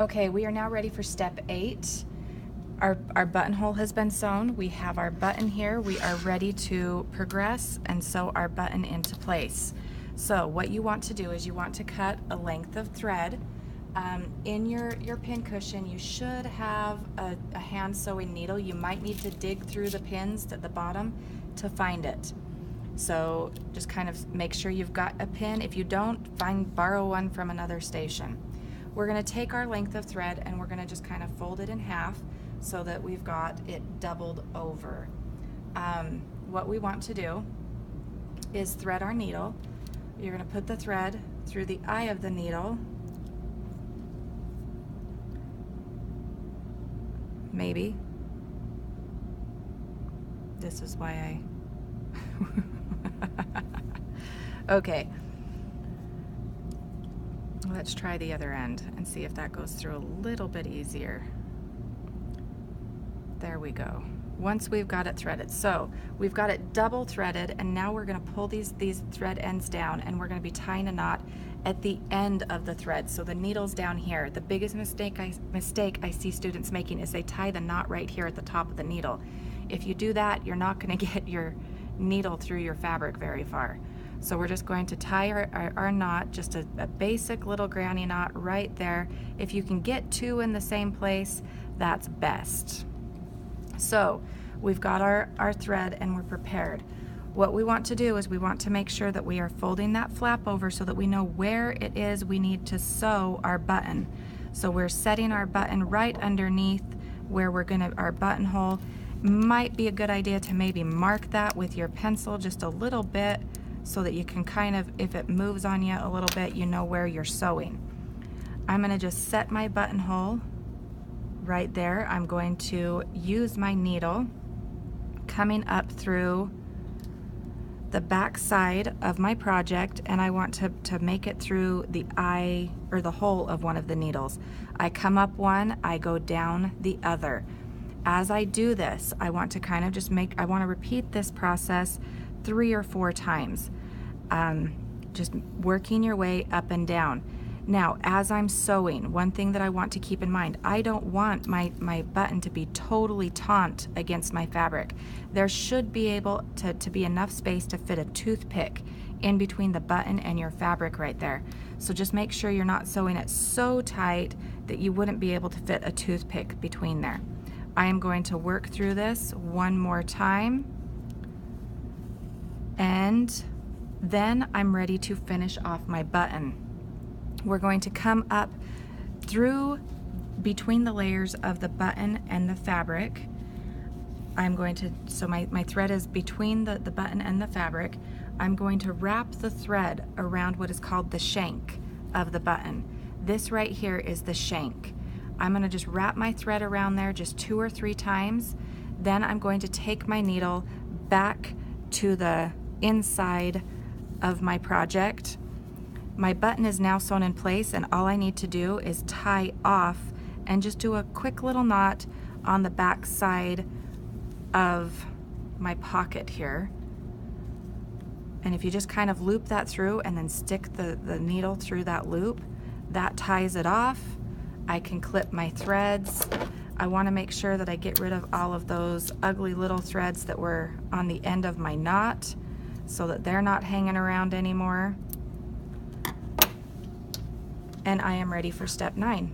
Okay, we are now ready for step 8. Our buttonhole has been sewn. We have our button here. We are ready to progress and sew our button into place. So what you want to do is you want to cut a length of thread. In your pin cushion, you should have a hand sewing needle. You might need to dig through the pins at the bottom to find it. So just kind of make sure you've got a pin. If you don't, borrow one from another station. We're going to take our length of thread and we're going to just kind of fold it in half so that we've got it doubled over. What we want to do is thread our needle. You're going to put the thread through the eye of the needle, maybe. This is why okay. Let's try the other end and see if that goes through a little bit easier. There we go. Once we've got it threaded. So we've got it double threaded, and now we're going to pull these thread ends down, and we're going to be tying a knot at the end of the thread. So the needle's down here. The biggest mistake I see students making is they tie the knot right here at the top of the needle. If you do that, you're not going to get your needle through your fabric very far. So we're just going to tie our knot, just a basic little granny knot right there. If you can get 2 in the same place, that's best. So we've got our thread and we're prepared. What we want to do is we want to make sure that we are folding that flap over so that we know where it is we need to sew our button. So we're setting our button right underneath where we're gonna, our buttonhole. Might be a good idea to maybe mark that with your pencil just a little bit so that you can kind of, if it moves on you a little bit, you know where you're sewing. I'm gonna just set my buttonhole right there. I'm going to use my needle coming up through the back side of my project, and I want to make it through the eye or the hole of one of the needles. I come up one, I go down the other. As I do this, I want to kind of just I want to repeat this process 3 or 4 times. Just working your way up and down. Now, as I'm sewing, one thing that I want to keep in mind, I don't want my button to be totally taut against my fabric. There should be able to be enough space to fit a toothpick in between the button and your fabric right there. So just make sure you're not sewing it so tight that you wouldn't be able to fit a toothpick between there. I am going to work through this one more time, and then I'm ready to finish off my button. We're going to come up through between the layers of the button and the fabric. I'm going to, so my thread is between the button and the fabric. I'm going to wrap the thread around what is called the shank of the button. This right here is the shank. I'm going to just wrap my thread around there just 2 or 3 times. Then I'm going to take my needle back to the inside of my project. My button is now sewn in place, and all I need to do is tie off and just do a quick little knot on the back side of my pocket here. And if you just kind of loop that through and then stick the needle through that loop, that ties it off. I can clip my threads. I want to make sure that I get rid of all of those ugly little threads that were on the end of my knot so that they're not hanging around anymore. And I am ready for step 9.